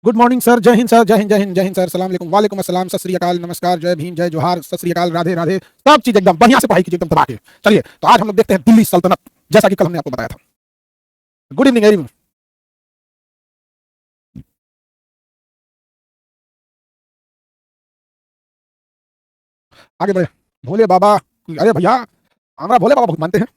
Good morning sir, जय Hind sir, जय हिंद, जय हिंद, जय हिंद सर, सलाम अलैकुम, वालेकुम अस्सलाम, सत श्री अकाल, नमस्कार, जय भीम, जय जोहार, सत श्री अकाल, राधे राधे, सब चीज एकदम बढ़िया से पढ़ाई कीजिए, एकदम दबा के। चलिए, तो आज हम लोग देखते हैं दिल्ली सल्तनत, जैसा कि कल हमने आपको बताया था। Good evening everyone. आगे बढ़े। भोले बाबा, अरे भैया, हमारा भोले बाबा बहुत मानते हैं।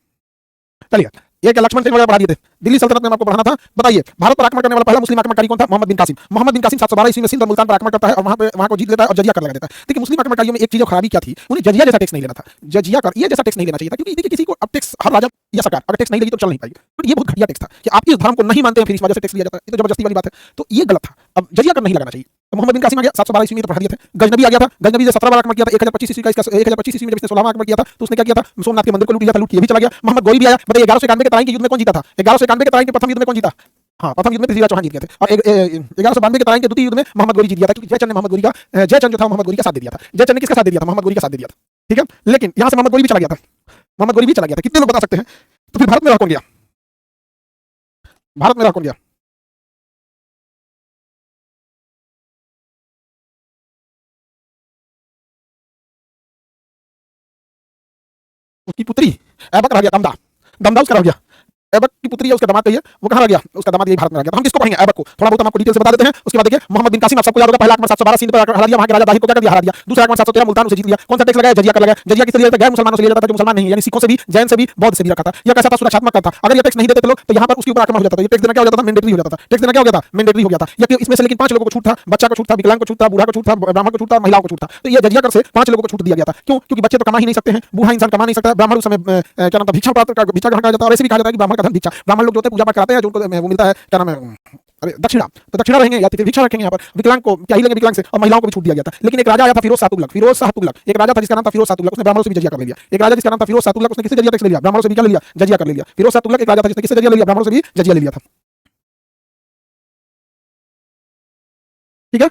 चलिए, एक लक्ष्मण सेन वगैरह बढ़ा दिए थे। दिल्ली सल्तनत में आपको बढ़ाना था। बताइए, भारत पर आक्रमण करने वाला पहला मुस्लिम आक्रमणकारी कौन था? मोहम्मद बिन कासिम। मोहम्मद बिन कासिम 712 ईस्वी में सिंध और मुल्तान पर आक्रमण करता है और वहां को जीत लेता है और जजिया कर लगा देता है। देखिए, मुस्लिम आक्रमणकारियों में एक चीज खराबी क्या थी, उन्हें जजिया जैसा टैक्स नहीं लेना था। जजिया कर ये जैसा टैक्स नहीं लेना चाहिए था, क्योंकि देखिए, किसी को अब टैक्स, हर राजा या सरकार अगर टैक्स नहीं लेगी तो चल नहीं पाएगी। तो ये बहुत घटिया टैक्स था कि आप इस धर्म को नहीं मानते हैं, फिर इस वजह से टैक्स लिया जाता है। ये तो जबरदस्ती वाली बात है। तो ये गलत था। अब जजिया कर नहीं लगाना चाहिए। तो मोहम्मद बिन कासिम आ गया, 712 ईस्वी में तो बढ़ा दिए थे। गजनबी आ गया था। गजनबी ने 17 बार आक्रमण किया था। 1025 ईस्वी का इसका 1025 ईस्वी में जब इसने 16वां आक्रमण किया था, तो उसने क्या किया था? सोमनाथ के मंदिर को लूट लिया था। लूट के भी चला गया। मोहम्मद गौरी भी आया। बताइए, 1191 के तराइन के युद्ध में कौन जीता था? 1191 के तराइन के प्रथम युद्ध में कौन जीता? हाँ, प्रथम युद्ध में पृथ्वीराज चौहान जीत गए थे। और 1192 के तराइन के द्वितीय युद्ध में मोहम्मद गौरी जीत गया था, क्योंकि जयचंद ने मोहम्मद गौरी का जयचंद जो था मोहम्मद गौरी का साथ दे दिया था। जयचंद ने किसका साथ दे दिया था? मोहम्मद गौरी का साथ दे दिया था। ठीक है, लेकिन यहाँ से मोहम्मद गौरी भी चला गया था। मोहम्मद गौरी भी चला गया था। कितने लोग बता सकते हैं? तो फिर भारत में रह कौन गया? भारत में रह कौन गया? उसकी पुत्री ऐबक रह गया। दमदा, दमदा उसका रह गया। ऐबक की पुत्री है, उसका दामाद कहिए, वो कहाँ रह गया? उसका दामाद यही भारत में रह गया। तो हम किसको पढ़ेंगे? ऐबक को। थोड़ा बहुत हम आपको डिटेल से बता देते हैं। उसके बाद देखिए, मोहम्मद बिन कासिम, आप सबको याद होगा, पहला आक्रमण 712 सिंध पर हरा दिया, वहां के राजा दाहिर को क्या कर दिया? हरा दिया। दूसरा आक्रमण 713 मुल्तान, उसे जीत लिया। कौन सा टैक्स लगाया? जजिया कर लगाया। जजिया किससे लिया जाता? गैर मुसलमानों से लिया जाता था, जो मुसलमान नहीं, यानी सिखों से भी, जैन से भी, बौद्ध से भी रखा था। यह कैसा था? सुरक्षात्मक था। अगर ये टैक्स नहीं देते थे लोग, तो यहाँ पर उसके ऊपर आक्रमण हो जाता था। ये टैक्स देना क्या हो जाता था? मैंडेटरी हो जाता था। टैक्स देना क्या हो गया था? मैंडेटरी हो गया था। ये इसमें से लेकिन 5 लोगों को छूट था। बच्चा को छूट था, विकलांग को छूट था, बूढ़ा को छूट था, ब्राह्मण को छूट था, महिलाओं को छूट था। तो ये जजिया कर से 5 लोगों को छूट दिया गया था। क्यों? क्योंकि बच्चे तो कमा ही नहीं सकते हैं, बूढ़ा इंसान कमा नहीं सकता है, ब्राह्मण उस समय क्या नाम था, भिक्षा प्राप्त भिक्षा ग्रहण करा जाता है। और ऐसे भी कहा जाता है कि ब्राह्मण का धन भिक्षा। ब्राह्मण लोग जो होते हैं पूजा पाठ कराते हैं, जो उनको वो मिलता है, क्या नाम है, अरे दक्षिणा। तो दक्षिणा रहेंगे या फिर भिक्षा रखेंगे। यहाँ पर विकलांग को क्या ही लेंगे? विकलांग से। और महिलाओं को भी छूट दिया गया था। लेकिन एक राजा आया था, फिरोज शाह तुगलक। फिरोज शाह तुगलक एक राजा था जिसका नाम था फिरोज शाह तुगलक। उसने ब्राह्मणों से भी जजिया कर लिया। एक राजा जिसका नाम था फिरोज शाह तुगलक, उसने किससे जजिया टैक्स ले लिया? ब्राह्मणों से भी क्या ले लिया? जजिया कर लिया। फिरोज शाह तुगलक एक राजा था जिसने किससे जजिया ले लिया? ब्राह्मणों से भी जजिया ले लिया था। ठीक है,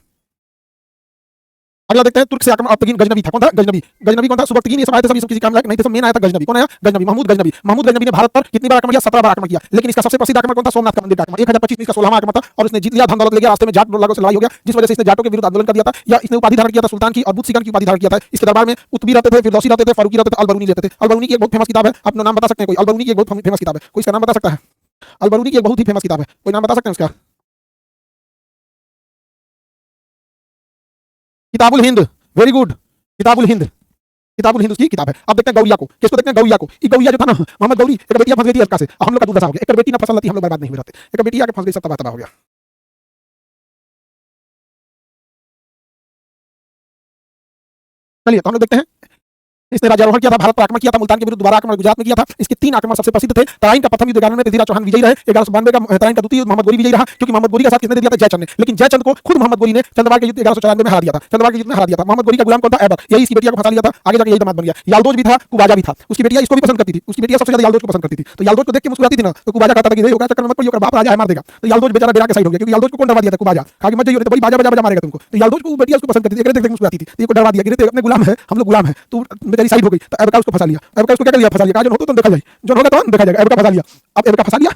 अगला देखते हैं, तुर्क से आक्रमण। अब गजनबी था। कौन था? गजनबी। गजनबी कौन था? सुबक्तगीन। ये सब आए थे, सब किसी काम लायक नहीं थे, सब मेन आया था गजनबी। कौन आया? गजनबी, महमूद गजनबी। महमूद गजनबी ने भारत पर कितनी बार आक्रमण किया? 17 बार आक्रमण किया। लेकिन इसका सबसे प्रसिद्ध आक्रमण कौन था? सोमनाथ का मंदिर का आक्रमण। 1025 में इसका 16वां आक्रमण था और इसने जीत लिया, धन दौलत ले गया। रास्ते में जाट लोगों से लड़ाई हो गया, जिस वजह से इसने जाटों के विरुद्ध आंदोलन कर दिया था। या इसने उपाधि धारण किया था सुल्तान की, और बुद्ध सिकंद की उपाधि धारण किया था। इसके दरबार में कुतुबी रहते थे, फिरदौसी रहते थे, फारूकी रहते थे, अल बरूनी रहते थे। अल बरूनी की एक बहुत फेमस किताब है, अपना नाम बता सकते हैं कोई? अल बरूनी की एक बहुत फेमस किताब है, कोई इसका नाम बता सकता है? अल बरूनी की एक बहुत ही फेमस किताब है, कोई नाम बता सकते हैं उसका? किताबुल हिंद। Very good, Kitabul Hind. किताबुल हिंद उसकी किताब है। अब देखते हैं गौरिया को। किसको देखते हैं? गौरिया को। ये गौरिया जो था ना, मोहम्मद गौरी, एक बेटियां फंस गई थी अरका से। अब हम लोग का दूध हो गया। एक बेटी ना फसल लेती, हम लोग बर्बाद नहीं हुए रहते। एक बेटी आके फंस गई, सब तबाह तबाह हो गया। चलिए, तो हम लोग देखते हैं, इसने राज्यारोहण किया था, भारत पर आक्रमण किया था, मुल्तान के विरुद्ध दोबारा आक्रमण गुजरात में किया था। इसके 3 आक्रमण सबसे प्रसिद्ध थे। तराइन का प्रथम युद्ध 11 में पृथ्वीराज चौहान विजयी रहे। 1192 का तराइन का द्वितीय युद्ध मोहम्मद गोरी विजयी रहा, क्योंकि मोहम्मद गोरी का साथ किसने दे दिया था? जयचंद ने। लेकिन जयचंद को खुद मोहम्मद गोरी ने चंद्रवार के युद्ध 1194 में हरा दिया था। चंद्रवार के युद्ध में हरा दिया था। मोहम्मद गोरी का गुलाम कौन था? ऐबक। यही इसकी बेटिया को फंसा लिया था, आगे जाकर यही दामाद बन गया। यालदोज भी था, कुबाजा भी था। उसकी बेटियां इसको भी पसंद करती थी। उसकी बेटियां सबसे ज्यादा यालदोज को पसंद करती थी। तो यालदोज को देख के मुस्कुराती थी ना, तो कुबाजा कहता था कि ये होगा चक्कर में मत पड़ियो, बाप राजा है, मार देगा। तो यालदोज बेचारा डेरा के साइड हो गया, क्योंकि यालदोज को कौन डरवा दिया था? कुबाजा। कहा कि मत जाइए, तो भाई बाजा बाजा मारेगा तुमको। तो यालदोज को बेटियां उसको पसंद करती थी, देख देख मुस्कुराती थी। तो ये को डरवा दिया कि अपने गुलाम है, हम लोग गुलाम है, तू बेचारी साइड हो गई। तो ऐबका उसको फंसा लिया। ऐबका उसको क्या कर लिया? फंसा लिया। कहा जो हो तो देखा जाए, जो होगा तो देखा जाएगा। ऐबका फंसा लिया। अब ऐबका फंसा लिया।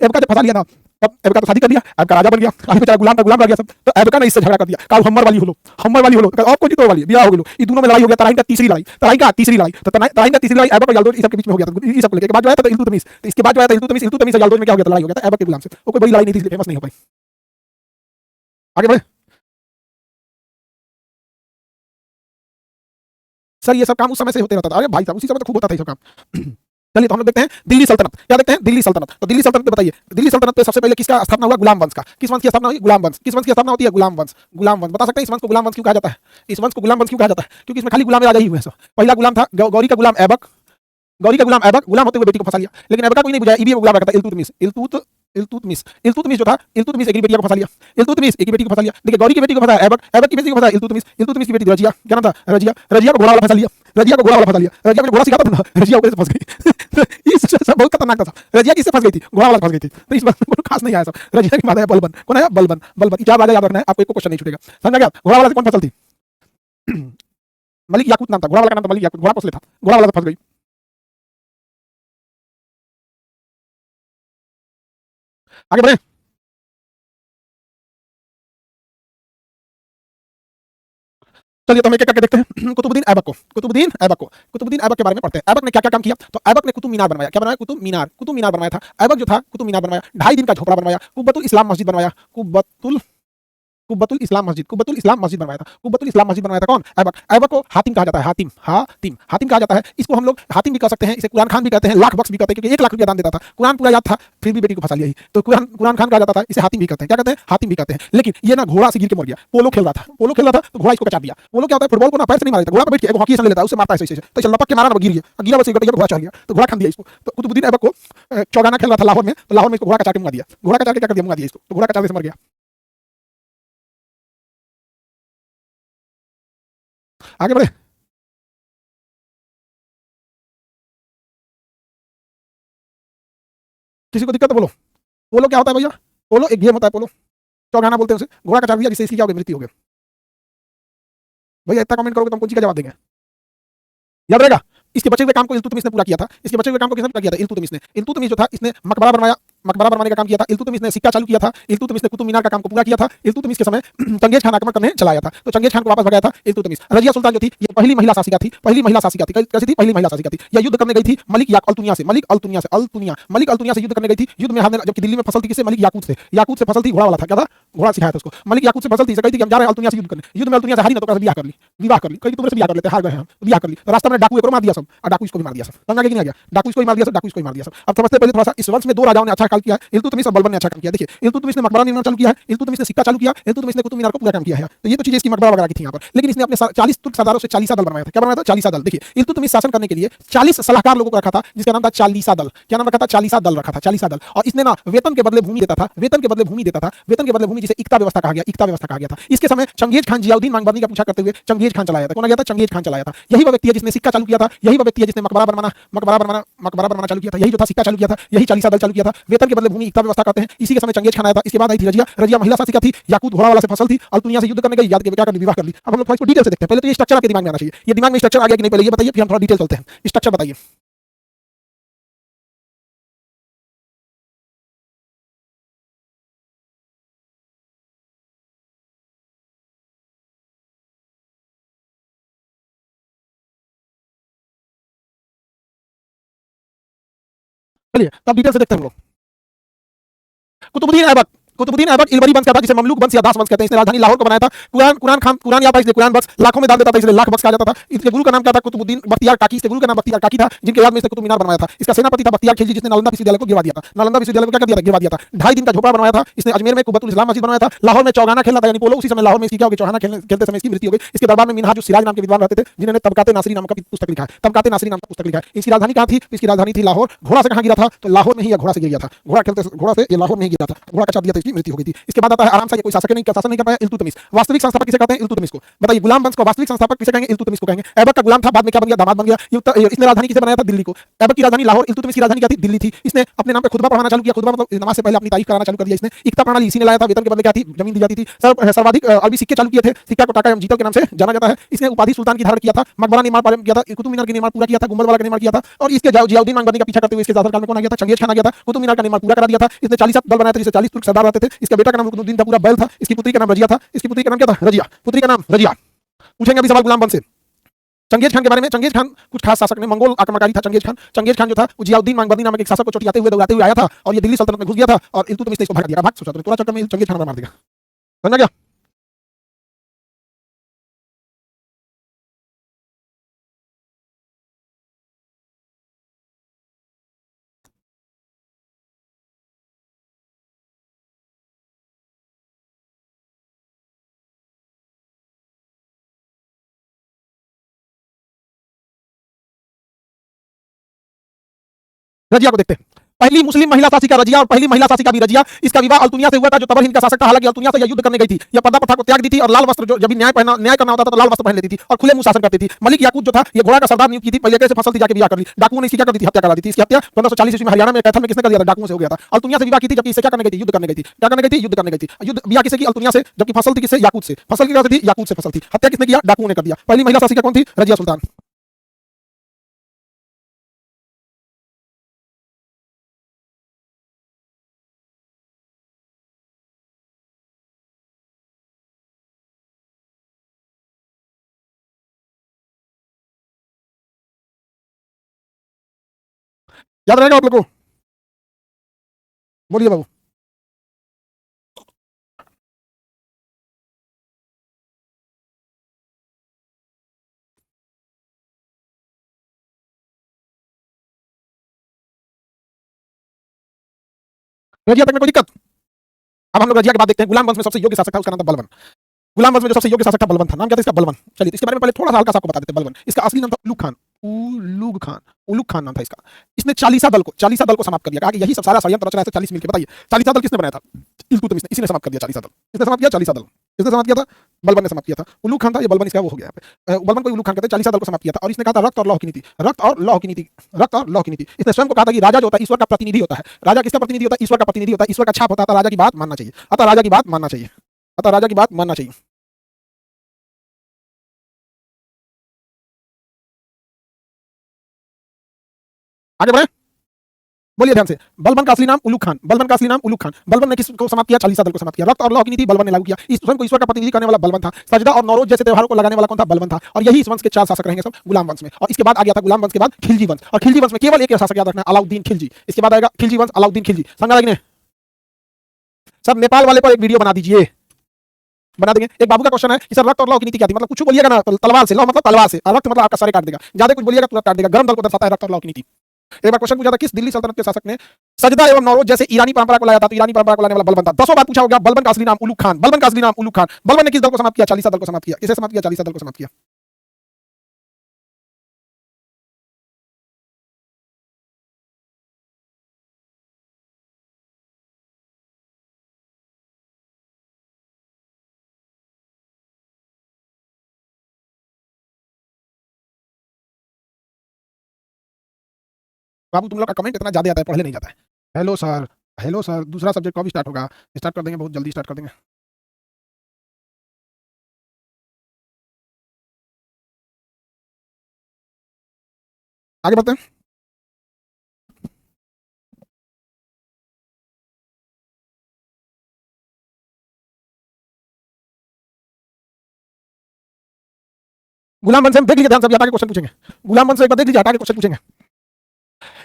ऐबका जब फंसा लिया ना, अब ऐबका तो शादी कर लिया, ऐबका राजा बन गया। आगे बेचारा गुलाम का गुलाम रह गया सब। तो ऐबका ने इससे झगड़ा कर दिया। कहा हमर वाली हो लो, हमर वाली हो लो, और कोई तो वाली बियाह हो गई लो। ये दोनों में लड़ाई हो गया। तराइन का तीसरी लड़ाई, तराइन का तीसरी लड़ाई। तो तराइन का तीसरी लड़ाई ऐबक और यालदोज इस सब के बीच में हो गया था। इस सब को लेके बाद जो आया था इल्तुतमिश। तो इसके बाद जो आया था इल्तुतमिश। इल्तुतमिश और यालदोज में क्या हो गया था? लड़ाई हो गया था ऐबक के गुलाम से। वो कोई बड़ी लड़ाई नहीं थी, इसलिए फेमस नहीं हो पाई। आगे बढ़े सर, ये सब काम उस समय से होते रहता था। अरे भाई साहब, उसी समय तो खूब होता था ये सब काम। चलिए, तो हम लोग देखते हैं दिल्ली सल्तनत। क्या देखते हैं? दिल्ली सल्तनत। तो दिल्ली सल्तनत में बताइए, दिल्ली सल्तनत पे सबसे पहले किसका स्थापना हुआ? गुलाम वंश का। किस वंश की स्थापना हुई? गुलाम वंश। किस वंश की स्थापना होती है? गुलाम वंश। गुलाम वंश बता सकते हैं इस वंश को गुलाम वंश क्यों कहा जाता है? इस वंश को गुलाम वंश क्यों कहा जाता है? क्योंकि इसमें खाली गुलाम राजा ही हुए हैं सब। पहला गुलाम था गौरी का गुलाम ऐबक। गौरी का गुलाम ऐबक, गुलाम होते हुए बेटी को फंसा लिया। लेकिन ऐबक का कोई नहीं बुझाया, ईबी को गुलाम रखा था, इल्तुतमिश। इल्तुतमिश। इल्तुतमिश जो था, इल्तुतमिश एक ही बेटी को फंसा लिया। इल्तुतमिश एक ही बेटी को फंसा लिया। देखिए, गौरी की बेटी को फंसा ऐबक, ऐबक की बेटी को फंसा इल्तुतमिश। इल्तुतमिश की बेटी रजिया, क्या नाम था? रजिया। रजिया को घोड़ा वाला फंसा लिया। रजिया को घोड़ा वाला फंसा लिया। रजिया को घोड़ा सिखाता था ना, रजिया ऊपर से फंस गई। ये सब बहुत खतरनाक था। रजिया किससे फंस गई थी? घोड़ा वाला फंस गई थी। तो इस बात में खास नहीं आया सब। रजिया की माता है बलबन। कौन है? बलबन। बलबन क्या राजा याद रखना है आपको, एक क्वेश्चन नहीं छूटेगा। समझ गया? घोड़ा वाला से कौन फसल थी? मलिक याकूत नाम था, घोड़ा वाला का नाम था मलिक याकूत। घोड़ा पोस था, घोड़ा वाला से फंस गई। आगे बढ़े। चलिए तो हम एक-एक करके देखते हैं। कुतुबुद्दीन ऐबक के बारे में पढ़ते हैं। ऐबक ने क्या-क्या काम किया? तो ऐबक ने कुतुब मीनार बनवाया। क्या बनवाया? कुतुब मीनार बनवाया था। ऐबक जो था कुतुब मीनार बनवाया। 2.5 दिन का झोपड़ा बनवाया। कुब्बतुल इस्लाम मस्जिद बनवाया। कुब्बतुल इस्लाम मस्जिद बनवाया था। कुब्बतुल इस्लाम मस्जिद बनवाया था कौन? ऐबक। ऐबक को हातिम कहा जाता है। हातिम कहा जाता है। इसको हम लोग हातिम भी कह सकते हैं, इसे कुरान खान भी कहते हैं, लाख बख्श भी कहते हैं, क्योंकि 1 लाख रुपया दान देता था। कुरान पूरा याद था, फिर भी बेटी को फंसा लिया ही। तो कुरान खान कहा जाता था, इसे हातिम भी कहते हैं। क्या कहते हैं? हातिम भी कहते हैं। लेकिन ये ना घोड़ा से गिर के मर गया। पोलो खेल रहा था तो घोड़ा इसको कचा दिया। पोलो क्या होता है? फुटबॉल को ना पैर से नहीं मारा जाता, घोड़ा पे बैठ के एगो हॉकी ऐसे ले लेता है, उससे मारता है ऐसे-ऐसे। तो चल लपक के मारा ना, गिर गया। गिरा बस घोड़ा चढ़ गया, तो घोड़ा खान दिया इसको। तो कुतुबुद्दीन ऐबक को चौगाना खेल रहा था लाहौर में, तो लाहौर में इसको घोड़ा कचा के मुंगा दिया। घोड़ा कचा के क्या कर दिया? मुंगा दिया इसको। तो घोड़ा कचा से मर गया। आगे बढ़े। किसी को दिक्कत है बोलो। पोलो क्या होता है भैया? पोलो एक गेम होता है, पोलो चौगाना बोलते हैं उसे। घोड़ा का चाल दिया, जिससे इसकी क्या हो गई? मृत्यु हो गई। भैया इतना कमेंट करोगे तो हम कौन सी का जवाब देंगे? याद रहेगा। इसके बचे हुए काम को इल्तुतमिश ने पूरा किया था। इसके बचे हुए काम को किसने पूरा किया था? इल्तुतमिश ने। इल्तुतमिश जो था, इसने मकबरा बनवाया, मकबरा बनवाने का काम किया था। इल्तुतमिश ने सिक्का चालू किया था। इल्तुतमिश ने कुतुब मीनार का काम को पूरा किया था। इल्तुतमिश के समय चंगेज खान आक्रमण करने चलाया था, तो चंगेज खान को वापस भगाया था इल्तुतमिश। रजिया सुल्तान जो थी, ये पहली महिला शासिका थी। कैसी थी? पहली महिला शासिका थी। यह युद्ध करने गई थी मलिक अल्तुनिया से। मलिक अल्तुनिया से युद्ध करने गई थी। युद्ध में हारने, जबकि दिल्ली में फसल थी किससे? मलिक याकूत से। याकूत से फसल थी, घोड़ा वाला था। क्या था? घोड़ा सिखाया था उसको। मलिक याकूत से फसल थी, कही थी कि हम जा रहे हैं अल्तुनिया से युद्ध करने। युद्ध में अल्तुनिया से हारी ना, तो कैसे विवाह कर ली। कही तुमसे ब्याह कर लेते, हार गए हम, तो ब्याह कर ली। तो रास्ता में डाकू एक मार दिया सब, और डाकू इसको भी मार दिया सब। समझ आगे कि नहीं आ गया? डाकू इसको ही मार दिया सब, डाकू इसको ही मार दिया सब। अब समझते पहले थोड़ा सा, इस वंश में 2 राजाओं ने अच्छा काम किया है। इल्तुतमिश और बलबन ने अच्छा काम किया। देखिए, इल्तुतमिश ने मकबरा निर्माण चालू किया है, इल्तुतमिश ने सिक्का चालू किया, इल्तुतमिश ने कुतुब मीनार को पूरा काम किया है। तो ये तो चीजें इसकी मकबरा वगैरह की थी यहाँ पर। लेकिन इसने अपने 40 तुर्क सरदारों से चालीसा दल बनवाया था। क्या बनवाया था? चालीसा दल। देखिए, इल्तुतमिश शासन करने के लिए 40 सलाहकार लोगों को रखा था, जिसका नाम था चालीसा दल। क्या नाम रखा था? चालीसा दल रखा था, चालीसा दल। और इसने ना वेतन के बदले भूमि देता था, वेतन के बदले भूमि, जिसे इक्ता व्यवस्था कहा गया, इक्ता व्यवस्था कहा गया था। इसके समय चंगेज खान जियाउद्दीन मांगबरनी का पूछा करते हुए चंगेज खान चलाया था। कौन आ गया था? चंगेज खान चलाया था। यही वो व्यक्ति है जिसने सिक्का चालू किया था, यही वो व्यक्ति है जिसने मकबरा बनवाना चालू किया था, यही जो था सिक्का चालू किया था, यही चालीसा दल चालू किया था। वेतन के बदले भूमि इक्ता व्यवस्था कहते हैं। इसी के समय चंगेज खान आया था। इसके बाद आई थी रजिया। रजिया महिला शासिका थी। याकूत घोड़ा वाला से फसल थी। अल्तुनिया से युद्ध करने गई, याद के क्या कर ली? विवाह कर ली। अब हम लोग इसको डिटेल से देखते हैं। पहले तो ये स्ट्रक्चर आपके दिमाग में आना चाहिए। ये दिमाग में स्ट्रक्चर आ गया कि नहीं, पहले ये बताइए, फिर हम थोड़ा डिटेल चलते हैं। स्ट्रक्चर बताइए। चलिए तब डिटेल से देखते हैं हम लोग। कुतुबुद्दीन ऐबक। कुतुबुद्दीन ऐबक इलबरी वंश का था, जिसे ममलूक वंश या दास वंश कहते हैं। इसने राजधानी लाहौर को बनाया था। कुरान याद था, इसलिए कुरान बख्श। लाखों में दान देता था, इसलिए लाख बख्श कहा जाता था। इसके गुरु का नाम क्या था? कुतुबुद्दीन बख्तियार काकी। इसके गुरु का नाम बख्तियार काकी था, जिनके याद में इसने कुतुब मीनार बनवाया था। इसका सेनापति था बख्तियार खिलजी, जिसने नालंदा विश्वविद्यालय को गिरवा दिया था। नालंदा विश्वविद्यालय को क्या कर दिया था? गिरवा दिया था। 2.5 दिन का झोपड़ा बनवाया था इसने। अजमेर में कुब्बतुल इस्लाम मस्जिद बनवाया था। लाहौर में चौगाना खेलना था, यानी पोलो। उसी समय लाहौर में इसकी क्या हो गई? चौगाना खेलते समय इसकी मृत्यु हो गई। इसके दरबार में मिनहाजुस सिराज नाम के विद्वान रहते थे, जिन्होंने तबकाते नासिरी नाम का पुस्तक लिखा है। तबकाते नासिरी नाम का पुस्तक लिखा है। इसकी राजधानी कहाँ थी? इसकी राजधानी थी लाहौर। घोड़ा से कहाँ गिरा था? तो लाहौर में ही, या घोड़ा से गिर गया था। घोड़ा से ये लाहौर में ही गिरा था। घोड़ा का चाप दिया था, इसकी मृत्यु हो गई थी। इसके बाद आता है आराम से, कोई शासक नहीं, शासन नहीं कर पाया, इल्तुतमिश। वास्तविक संस्थापक किसे कहते हैं? इल्तुतमिश को। बताइए, गुलाम वंश को वास्तविक संस्थापक किसे कहेंगे? इल्तुतमिश को कहेंगे। ऐबक का गुलाम था, बाद में क्या बन गया? दामाद बन गया। इसने राजधानी किसे बनाया था? दिल्ली को। ऐबक की राजधानी लाहौर, इल्तुतमिश की राजधानी क्या थी? दिल्ली थी। इसने अपने नाम पे खुतबा पढ़ाना चालू किया। खुतबा मतलब नमाज से पहले अपनी तारीफ कराना चालू कर दिया इसने। इक्ता प्रणाली इसी ने लाया था। वेतन के बदले क्या थी? जमीन दी जाती थी। सर्वाधिक अरबी सिक्के चालू किए थे। सिक्का को टाका एवं जीतल के नाम से जाना जाता है। इसने उपाधि सुल्तान की धारण किया था। मकबरा निर्माण किया था। कुतुब मीनार का निर्माण पूरा किया था। गुंबद वाला का निर्माण किया था। और इसके जियाउद्दीन मांगबरनी का पीछा करते हुए इसके शासनकाल में कौन आ गया था? चंगेज खान आ गया था। कुतुब मीनार का निर्माण पूरा करा दिया था। इसने 40 दल बनाए थे, जिससे 40 तुर्क सरदार रहते थे। इसका बेटा का नाम रुकनुद्दीन था, पूरा बैल था। इसकी पुत्री का नाम रजिया था। इसकी पुत्री का नाम क्या था? रजिया। पुत्री का नाम रजिया। पूछेंगे अभी सवाल गुलाम वंश से। चंगेज खान के बारे में। चंगेज खान कुछ खास शासक नहीं, मंगोल आक्रमणकारी था चंगेज खान जो था, वो जियाउद्दीन मांगबरनी नामक एक शासक को चोटियाते हुए दौड़ाते हुए आया था, और ये दिल्ली सल्तनत में घुस गया था, और इल्तुतमिश ने इसको भगा दिया। भाग सोचा, तो थोड़ा चक्कर में चंगेज खान मार देगा। समझ गया? रजिया को देखते हैं। पहली मुस्लिम महिला शासिका रजिया, और पहली महिला शासिका भी रजिया। इसका विवाह अल्तुनिया से हुआ था, जो तबर हिंद का शासक था। हालांकि अल्तुनिया से यह युद्ध करने गई थी। यह पर्दा प्रथा को त्याग दी थी, और लाल वस्त्र, जो जब भी न्याय करना होता था, तो लाल वस्त्र पहन लेती थी, और खुले मुंह शासन करती थी। मलिक याकूत जो था, ये घोड़ा का सरदार नियुक्त की थी। पहले कैसे फसल थी, जाके विवाह कर ली। डाकुओं ने इसकी क्या कर दी थी? हत्या करा दी थी। इसकी हत्या 1540 ईस्वी में हरियाणा में कैथल में किसने कर दिया था? डाकुओं से हो गया था। अल्तुनिया से विवाह की थी, जबकि इससे क्या करने गई थी? युद्ध करने गई थी। क्या करने गई थी? युद्ध करने गई थी। युद्ध विवाह किसे की? अल्तुनिया से, जबकि फसल थी किससे? याकूत से। फसल की थी? याकूत से फसल थी। हत्या किसने किया? डाकुओं ने कर दिया। पहली महिला शासिका कौन थी? रजिया सुल्तान। याद रहेगा आप लोग को? बोलिए बाबू। रजिया तक में कोई दिक्कत? अब हम लोग रजिया के बाद देखते हैं। गुलाम वंश में सबसे योग्य शासक था, उसका नाम था बलबन। गुलाम वंश में जो सबसे योग्य शासक था बलबन था। नाम क्या था इसका? बलबन। चलिए इसके बारे में पहले थोड़ा सा हल्का सा आपको बता देते हैं। बलबन, इसका असली नाम था उलूग खान। उलूग खान, उलूग खान नाम था इसका। इसने चालीसा दल को समाप्त कर दिया। कहा कि यही सब सारा षड्यंत्र रचना है 40 मिलकर। बताइए चालीसा दल किसने बनाया था? इल्तुतमिश ने। इसी ने समाप्त कर दिया चालीसा दल। किसने समाप्त किया? चालीसा दल। किसने समाप्त किया था? बलबन ने समाप्त किया था। उलूग खान था, ये बलबन इसका वो हो गया यहाँ पे। बलबन को उलूग खान कहते हैं। चालीसा दल को समाप्त किया था और इसने कहा था रक्त और लौह की नीति, रक्त और लौह की नीति, रक्त और लौह की नीति। इसने स्वयं को कहा था कि राजा जो होता है ईश्वर का प्रतिनिधि होता है। राजा किसका प्रतिनिधि होता है? ईश्वर का प्रतिनिधि होता है। ईश्वर का छाप होता है। राजा की बात मानना चाहिए। अतः राजा की बात मानना चाहिए। अतः राजा की बात मानना चाहिए। आगे बढ़े, बोलिए ध्यान से। बलबन का असली नाम उलूग खान। बलबन का असली नाम उलूग खान। बलबन ने किसको समाप्त किया? चालीसा दल को समाप्त किया। रक्त और लौह की नीति बलबन ने लागू किया। इस स्वयं को ईश्वर का प्रतिनिधि करने वाला बलबन था। सजदा और नौरोज जैसे त्योहारों को लगाने वाला कौन था? बलबन था। और यही इस वंश के 4 शासक रहेंगे सब गुलाम वंश में। और इसके बाद आ गया था गुलाम वंश के बाद खिलजी वंश। और खिलजी वंश में केवल एक शासक याद रखना, अलाउद्दीन खिलजी। इसके बाद आएगा खिलजी वंश, अलाउद्दीन खिलजी। समझा लगे? सब नेपाल वाले पर एक वीडियो बना दीजिए, बना देंगे। एक बाबू का क्वेश्चन है कि सर रक्त और लौह की नीति क्या थी? मतलब कुछ बोलिएगा ना तलवार से, लौह मतलब तलवार से, और रक्त मतलब आपका सारे काट देगा। ज्यादा कुछ बोलिएगा तुरंत काट देगा। गर्म दल को दर्शाता है रक्त और लौह की नीति। एक बार क्वेश्चन पूछा था, किस दिल्ली सल्तनत के शासक ने सजदा एवं नौरोज जैसे ईरानी परंपरा को लाया था? तो ईरानी परंपरा को लाने वाला बलबन था। 10 बार पूछा होगा। बलबन का असली नाम उलूग खान। बलबन का असली नाम उलूग खान। बलबन ने किस दल को समाप्त किया? चालीसा दल को समाप्त किया। किसे समाप्त किया? चालीसा दल को समाप्त किया। बाबू तुम लोग का कमेंट इतना ज्यादा आता है, पढ़ने नहीं जाता है। Hello sir, hello sir. दूसरा सब्जेक्ट कब स्टार्ट होगा? स्टार्ट कर देंगे, बहुत जल्दी स्टार्ट कर देंगे। आगे बढ़ते हैं। गुलाम वंश से हम देख लीजिए ध्यान से, आगे क्वेश्चन पूछेंगे। गुलाम वंश से एक बार देख लीजिए, आगे क्वेश्चन पूछेंगे।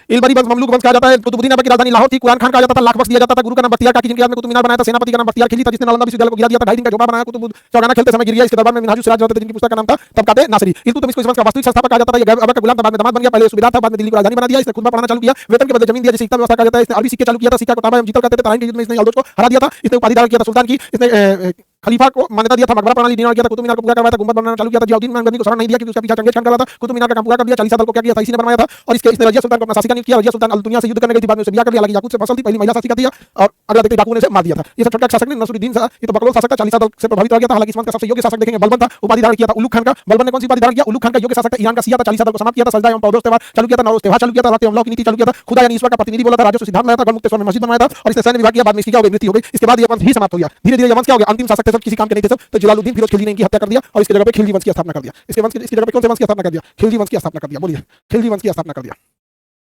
इलबरी वंश, ममलूक वंश कहा जाता है। कुतुबुद्दीन ऐबक की राजधानी लाहौर थी। कुरान खान कहा जाता था। लाख बख्श दिया जाता था। गुरु का नाम बख्तियार काकी, जिनकी याद में कुतुब मीनार बनाया था। सेनापति का नाम बख्तियार खिलजी था, जिसने नालंदा विश्वविद्यालय को गिरा दिया था। 2.5 दिन का जोबा बनाया। कुतुब चौगाना खेलते समय गिर गया। इसके दरबार में मिनहाजुल सिराज रहते थे, जिनकी पुस्तक का नाम था तबकाते नासिरी। इल्तुतमिश को इस वंश का वास्तविक संस्थापक कहा जाता था। ये ऐबक का गुलाम था, बाद में दामाद बन गया। पहले सूबेदार था, बाद में दिल्ली को राजधानी बना दिया। इसने खुतबा पढ़ाना चालू किया। वेतन के बदले जमीन दिया, जिसे सिक्का व्यवस्था कहा जाता है। इसने अरबी सिक्के चालू किया था। सिक्का को तांबा एवं जीतल कहते थे। तराइन के युद्ध में इसने यल्दोज को हरा दिया था। इसने उपाधि धारण किया था सुल्तान की। इसने खलीफा को मान्यता दिया था। मकबरा प्रणाली निर्माण किया था। कुतुब मीनार को पूरा करवाया था। गुंबद बनाना चालू किया था। जियाउद्दीन गंदी को शरण नहीं दिया, क्योंकि उसका पीछा चंगेज खान कर रहा था। कुतुब मीनार का काम पूरा कर दिया। चालीसा दल को क्या किया था? इसी ने बनवाया था। और इसने रजिया सुल्तान को अपना शासिका नियुक्त किया। रजिया सुल्तान अल दुनिया से युद्ध करने गई थी, बाद में उसे ब्याह कर लिया। हालांकि याकूत से फसल थी, पहली महिला शासिका थी। और अगला देखते डाकू ने उसे मार दिया था। ये सब छोटा शासक ने नसरुद्दीन था। ये तो बकलोल शासक था। चालीसा दल से प्रभावित हो गया था। हालांकि इस वंश का सबसे योग्य शासक देखेंगे बलबन था। उपाधि धारण किया था उलूग खान का। बलबन ने कौन सी उपाधि धारण किया? उलूग खान का योग्य शासक था। ईरान का सिया था। चालीसा दल को समाप्त किया था। सजदा एवं पौधोस त्योहार चालू किया था। नौरोज त्योहार चालू किया था। रक्त एवं लौह की नीति चालू किया था। खुदा यानी ईश्वर का प्रतिनिधि बोला था। राजस्व सिद्धांत लाया था। गढ़मुक्तेश्वर में मस्जिद बनवाया था। और इसने सैन्य विभाग किया। बाद में इसकी क्या हो गई? मृत्यु हो गई। इसके बाद ये वंश ही समाप्त हो गया। धीरे धीरे ये वंश क्या हो गया? अंतिम शासक थे सब, किसी काम के नहीं थे सब। तो जलालुद्दीन फिरोज खिलजी ने इनकी हत्या कर दिया और इसकी जगह पे खिलजी वंश की स्थापना कर दिया। इसकी जगह पे कौन से वंश की स्थापना कर दिया? खिलजी वंश की स्थापना कर दिया। बोलिए, खिलजी वंश की स्थापना कर दिया।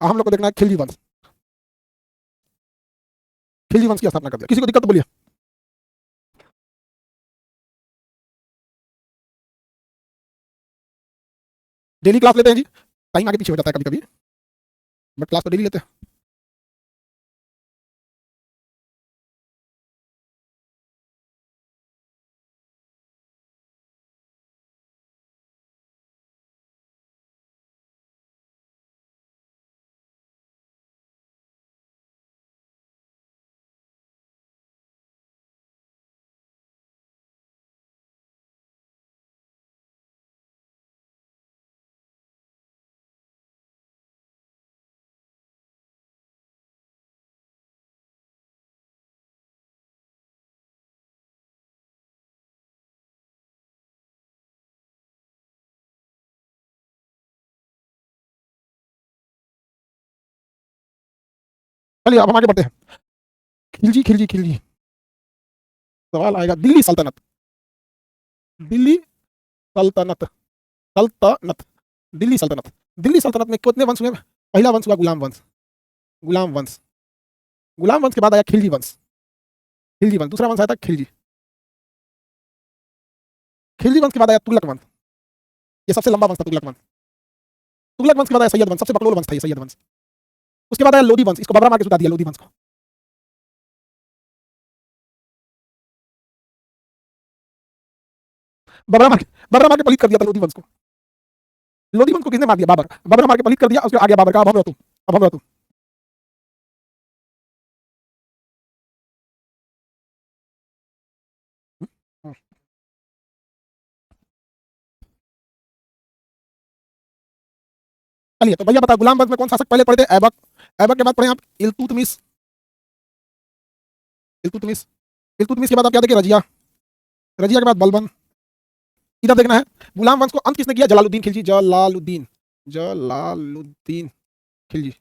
हम लोग को देखना है खिलजी वंश। खिलजी वंश की स्थापना कर दिया। किसी को दिक्कत तो बोलिए। डेली क्लास लेते हैं जी। टाइम आगे पीछे हो जाता है कभी कभी, बट क्लास तो डेली लेते हैं। चलिए अब हम आगे बढ़ते हैं। खिलजी खिलजी खिलजी, सवाल आएगा दिल्ली सल्तनत। दिल्ली सल्तनत, सल्तनत, दिल्ली सल्तनत। दिल्ली सल्तनत में कितने वंश हुए? पहला वंश हुआ गुलाम वंश। गुलाम वंश। गुलाम वंश के बाद आया खिलजी वंश। खिलजी वंश, दूसरा वंश आया था खिलजी। खिलजी वंश के बाद आया तुगलक वंश। ये सबसे लंबा वंश था तुगलक वंश। तुगलक वंश के बाद आया सैयद वंश। सबसे बकलोल वंश था ये सैयद वंश। उसके बाद आया लोधी वंश, इसको बबरा मार के सुधा दिया लोधी वंश को। बबरा मार के पलित कर दिया था लोधी वंश को। लोधी वंश को किसने मार दिया? बाबर। बबरा मार के पलित कर दिया, उसके आगे बाबर का। अब हम रहतु, अब हम रहतु। चलिए तो भैया बताओ, गुलाम वंश में कौन शासक पहले पढ़े थे? ऐबक। ऐबक के बाद पढ़े आप इल्तुतमिश। इल्तुतमिश। इल्तुतमिश के बाद आप क्या देखे? रजिया। रजिया के बाद बलबन। इधर देखना है, गुलाम वंश को अंत किसने किया? जलालुद्दीन खिलजी। जलालुद्दीन, जलालुद्दीन खिलजी।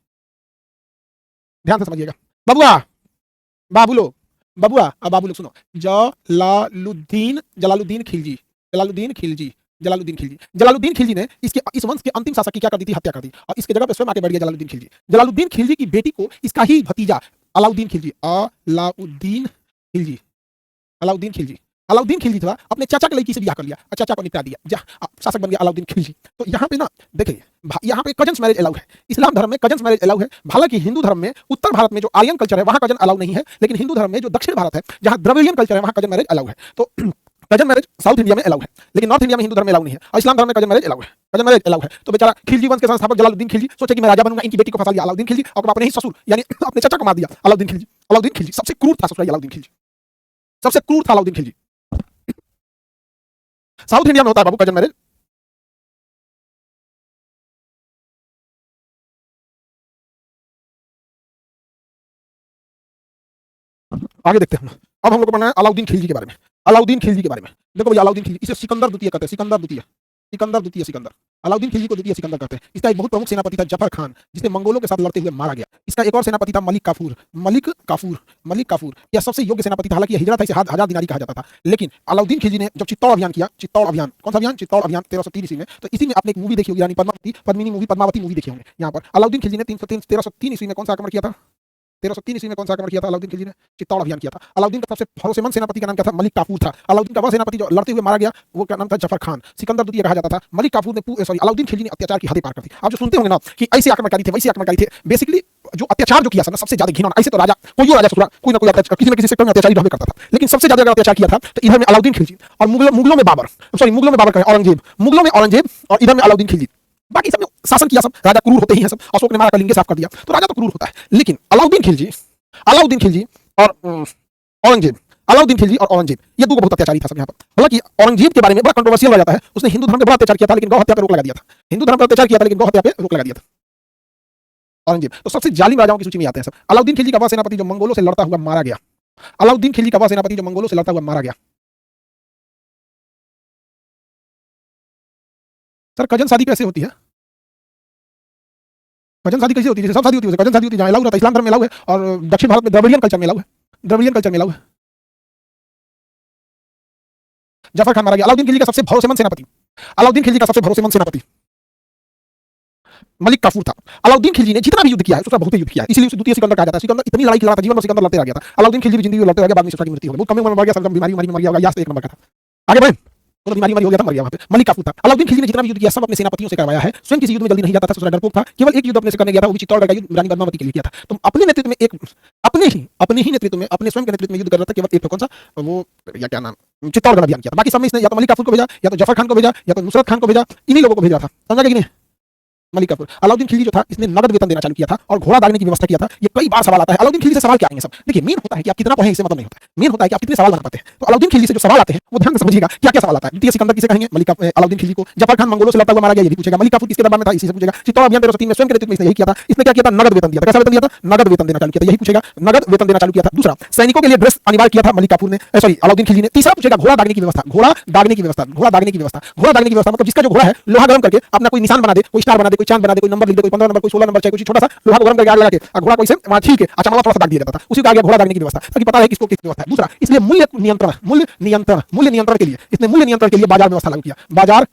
ध्यान से समझिएगा बबुआ, बाबुलो, बबुआ अब बाबुलो सुनो। जलालुद्दीन, जलालुद्दीन खिलजी, जलालुद्दीन खिलजी, जलालुद्दीन खिलजी। जलालुद्दीन खिलजी ने इसके इस वंश के अंतिम शासक की क्या कर दी थी? हत्या कर दी, और इसके जगह पे स्वयं आके बढ़ गया जलालुद्दीन खिलजी। जलालुद्दीन खिलजी की बेटी को इसका ही भतीजा अलाउद्दीन खिलजी, अलाउद्दीन खिलजी, अलाउद्दीन खिलजी, अलाउद्दीन खिलजी था, अपने चाचा के लड़की से ब्याह कर लिया और चाचा को निपटा दिया, जा शासक बन गया अलाउद्दीन खिलजी। तो यहाँ पे ना देखिए, यहाँ पे कजन्स मैरिज अलाउ है। इस्लाम धर्म में कजन्स मैरिज अलाउ है। हालांकि हिंदू धर्म में, उत्तर भारत में जो आर्यन कल्चर है वहाँ कजन अलाउ नहीं है, लेकिन हिंदू धर्म में जो दक्षिण भारत है, जहाँ द्रविडियन कल्चर है, वहाँ कजन मैरिज अलाउ है। तो कजन मैरिज साउथ इंडिया में अलाउ है, लेकिन नॉर्थ इंडिया में हिंदू धर्म में अलाउ नहीं है, और इस्लाम धर्म में कजन मैरिज अलाउ है। कजन मैरिज अलाउ है। तो बेचारा खिलजी वंश के संस्थापक जलालुद्दीन खिलजी सोचे कि मैं राजा बनूंगा, इनकी बेटी को फंसा लिया अलाउद्दीन खिलजी, और अपने ही ससुर यानी अपने चाचा को मार दिया अलाउद्दीन खिलजी। अलाउद्दीन खिलजी सबसे क्रूर था, ससुराल अलाउद्दीन खिलजी सबसे क्रूर था। अलाउद्दीन खिलजी साउथ इंडिया में होता है बाबू कजन मैरिज। आगे देखते हैं। अब हम लोग को पढ़ना है अलाउद्दीन खिलजी के बारे में। अलाउद्दीन खिलजी के बारे में देखो भैया, अलाउद्दीन खिलजी, इसे सिकंदर द्वितीय कहते हैं। सिकंदर द्वितीय, सिकंदर द्वितीय, सिकंदर। अलाउद्दीन खिलजी को द्वितीय सिकंदर कहते हैं। इसका एक बहुत प्रमुख सेनापति था जफर खान, जिसने मंगोलों के साथ लड़ते हुए मारा गया। इसका एक और सेनापति था मलिक काफूर। मलिक काफूर, मलिक काफूर यह सबसे योग्य सेनापति था। हालांकि हिजरा था, इसे हजार दिनारी कहा जाता था। लेकिन अलाउद्दीन खिलजी ने जब चित्तौड़ अभियान किया, चित्तौड़ अभियान, कौन सा अभियान? चित्तौड़ अभियान 1303 ईस्वी में। तो इसी में आपने एक मूवी देखी होगी, यानी पद्मिनी मूवी, पद्मावती मूवी देखी होंगे। यहाँ पर अलाउद्दीन खिलजी ने 1303 ईस्वी में कौन सा आक्रमण किया था? 1303 ईस्वी में कौन सा आक्रमण किया था? अलाउद्दीन खिलजी ने चित्तौड़ अभियान किया था। अलाउद्दीन का सबसे भरोसेमंद सेनापति का नाम क्या था? मलिक काफूर था। अलाउद्दीन का वह सेनापति जो लड़ते हुए मारा गया, वो क्या नाम था? जफर खान। सिकंदर द्वितीय कहा जाता था। मलिक काफूर ने अलाउद्दीन खिलजी ने अत्याचार की हदें पार कर दी। आप जो सुनते होंगे ना कि ऐसे आक्रमणकारी थे, वैसे आक्रमणकारी थे, बेसिकली जो अत्याचार जो किया ना सबसे ज्यादा घिनौना। ऐसे तो राजा, कोई राजा ससुरा कोई ना कोई अत्याचार किसी न किसी सेक्टर में अत्याचारी रहबे करता था, लेकिन सबसे ज्यादा अत्याचार किया था तो इधर में अलाउद्दीन खिलजी, और मुगलों में बाबर, सॉरी मुगलों में बाबर कहें, औरंगजेब, मुगलों में औरंगजेब, और इधर में अलाउद्दीन खिलजी। बाकी सब शासन किया, सब राजा क्रूर होते ही हैं सब। अशोक ने मारा कलिंगे साफ कर दिया, तो राजा तो क्रूर होता है। लेकिन अलाउद्दीन खिलजी और औरंगजेब, अलाउद्दीन खिलजी और औरंगजेब, ये दो बहुत अत्याचारी था सब यहाँ पर। हालांकि औरंगजेब के बारे में बड़ा कंट्रोवर्शियल हो जाता है, उसने हिंदू धर्म पे बड़ा अत्याचार किया था, लेकिन गौ हत्या पर रोक लगा दिया था। हिंदू धर्म पर अत्याचार किया था, लेकिन गौ हत्या पे रोक लगा दिया था औरंगजेब। तो सबसे जालिम राजाओं की सूची में आते हैं सब। अलाउद्दीन खिलजी का वह सेनापति जो मंगोलों से लड़ता हुआ मारा गया। अलाउद्दीन खिलजी का वह सेनापति जो मंगोलों से लड़ता हुआ मारा गया। सर कजन शादी कैसे होती है? कजन शादी कैसे होती है? सब शादी होती है, कजन शादी होती है। जहाँ अलाउ रहता है, इस्लाम धर्म में अलाउ है, और दक्षिण भारत में द्रविडियन कल्चर में अलाउ है। द्रविडियन कल्चर में अलाउ है। जफर खान मारा गया। अलाउद्दीन खिलजी का सबसे भरोसेमंद सेनापति, अलाउद्दीन खिलजी का सबसे भरोसेमंद सेनापति मलिक काफूर था। अलाउद्दीन खिलजी ने जितना भी युद्ध किया है उसका बहुत युद्ध किया है, इसलिए उसे द्वितीय सिकंदर कहा जाता है। सिकंदर इतनी लड़ाई लड़ा था, जीवन में सिकंदर लड़ते रह गया था। अलाउद्दीन खिलजी भी जिंदगी में लड़ते रह गया, बाद में उसकी मृत्यु हो गई। बहुत कम उम्र में मर गया, सब बीमारी में मर गया होगा। याद एक नंबर का था। आगे बढ़े, तो बीमारी हो गया था, मर गया वहां पे। मलिक काफूर था। अलाउद्दीन खिलजी ने जितना भी युद्ध किया सब अपने सेनापतियों से करवाया है। स्वयं किसी युद्ध में जल्दी नहीं जाता था, ससुरा डरपोक था। केवल एक युद्ध अपने से करने गया था, वो भी चित्तौड़गढ़ का युद्ध रानी पद्मावती के लिए किया था। तो अपने नेतृत्व में एक अपने ही नेतृत्व में, अपने स्वयं के नेतृत्व में युद्ध कर रहा था। केवल एक कौन सा, वो या क्या नाम, चित्तौड़गढ़ अभियान किया था। बाकी सब में इसने या तो मलिक काफूर को भेजा, या तो जफर खान को भेजा, या तो नुसरत खान को भेजा। इन्हीं लोगों को भेजा था। समझा कि नहीं? मलिक काफूर। अलाउद्दीन खिलजी जो था, इसने नगद वेतन देना चालू किया था और घोड़ा दागने की व्यवस्था किया था। ये कई बार सवाल आता है अलाउद्दीन खिलजी से। सवाल क्या आएंगे सब? देखिए, मेन होता है कि आप कितना पढ़े, इससे मतलब नहीं होता है। मेन होता है कि आप कितने सवाल बना पाते हैं। तो अलाउद्दीन खिलजी से जो सवाल आते हैं वो ध्यान से समझिएगा क्या क्या सवाल आता है। द्वितीय सिकंदर किसे कहेंगे? अलाउद्दीन खिलजी को। जफर खान मंगोलों से लड़ता हुआ मारा गया, ये भी पूछेगा। मलिक काफूर किसके दरबार में था, इसी से पूछेगा। चित्तौड़ अभियान 1303 में स्वयं के नेतृत्व में इसने यही किया था। इसने क्या किया था? नगद वेतन दिया था। कैसा वेतन दिया था? नगद वेतन देना चालू किया था, यही पूछेगा। नगद वेतन देना चालू किया था। दूसरा, सैनिकों के लिए ड्रेस अनिवार्य किया था मलिक काफूर ने, सॉरी अलाउद्दीन खिलजी ने। तीसरा पूछेगा घोड़ा दागने की व्यवस्था। घोड़ा दागने की व्यवस्था, घोड़ा दागने की व्यवस्था, घोड़ा दागने की व्यवस्था मतलब जिसका जो घोड़ा है लोहा गर्म करके अपना कोई निशान बना दे, कोई स्टार बना दे, कोई चांद बना दे, कोई नंबर लिख दे, कोई 15 नंबर, कोई 16 नंबर, चाहे कोई छोटा सा लोहा को गर्म करके आग लगा के घोड़ा को इसे वहां छील के अच्छा थोड़ा सा दाग दिया जाता था। उसी को आगे घोड़ा दागने की व्यवस्था, ताकि पता है किसको किस व्यवस्था है। दूसरा, इसलिए मूल्य नियंत्रण के लिए इसने मूल्य नियंत्रण के लिए बाजार व्यवस्था लागू किया। बाजार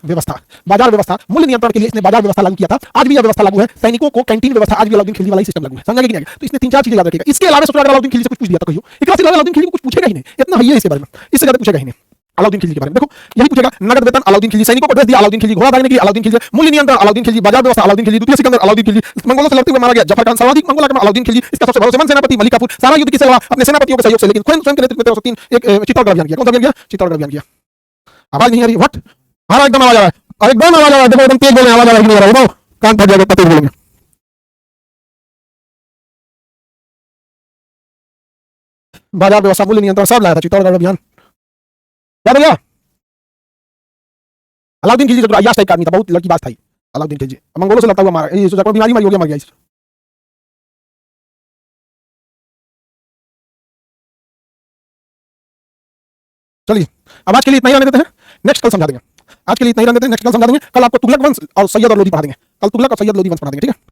व्यवस्था मूल्य नियंत्रण के लिए इसने बाजार व्यवस्था लागू किया था। आज भी यह व्यवस्था लागू है। सैनिकों को कैंटीन व्यवस्था आज भी अलाउद्दीन खिलजी वाला ही सिस्टम लागू है। समझा कि नहीं? तो इसने 3-4 चीजें याद रखिएगा। इसके अलावा सोचा अगर अलाउद्दीन खिलजी से कुछ पूछ दिया तो कहियो, इसके अलावा अलाउद्दीन खिलजी को कुछ पूछेगा ही नहीं। इतना है इसके बारे में, इससे ज्यादा पूछेगा ही नहीं। अलाउद्दीन खिलजी के बारे में देखो, यही पूछेगा नगद वेतन अलाउद्दीन खिलजी, सैनिकों को ड्रेस दिया अलाउद्दीन खिलजी, घोड़ा दागने की अलाउद्दीन खिलजी, मूल्य नियंत्रण अलाउद्दीन खिलजी, बाजार व्यवस्था अलाउद्दीन खिलजी, द्वितीय सिकंदर अलाउद्दीन खिलजी, मंगोलों से लड़ते हुए मारा गया जफर खान, सर्वाधिक मंगोल आक्रमण अलाउद्दीन खिलजी, इसका सबसे भरोसेमंद सेनापति मलिक काफूर, सारा युद्ध किससे लड़ा? अपने सेनापतियों के सहयोग से, लेकिन स्वयं के नेतृत्व में 1303 एक चित्तौड़गढ़ अभियान किया। कौन सा अभियान किया? चित्तौड़गढ़ अभियान किया। आवाज नहीं आ रही? व्हाट? हमारा एकदम आवाज आ रहा है, और एकदम आवाज आ रहा है, देखो एकदम तेज बोले, आवाज आ रही नहीं आ रहा है, कान फट जाएगा, तेज बोलेंगे। बाजार व्यवस्था, मूल्य नियंत्रण सब लाया था चित्तौड़गढ़ अभियान, याद हो गया? अलाउद्दीन खिलजी जो अय्याश टाइप का आदमी था, बहुत लड़की बात था अलाउद्दीन खिलजी, मंगोलों से लड़ता हुआ मारा, ये सोचा बीमारी मरी हो गया, मर गया। चलिए अब आज के लिए इतना ही रहने देते हैं, नेक्स्ट कल समझा देंगे। आज के लिए इतना ही रहने देते हैं, नेक्स्ट कल समझा देंगे। कल आपको तुगलक वंश और सैयद और लोधी पढ़ा देंगे, कल तुगलक और सैयद लोधी वंश पढ़ा देंगे, ठीक है।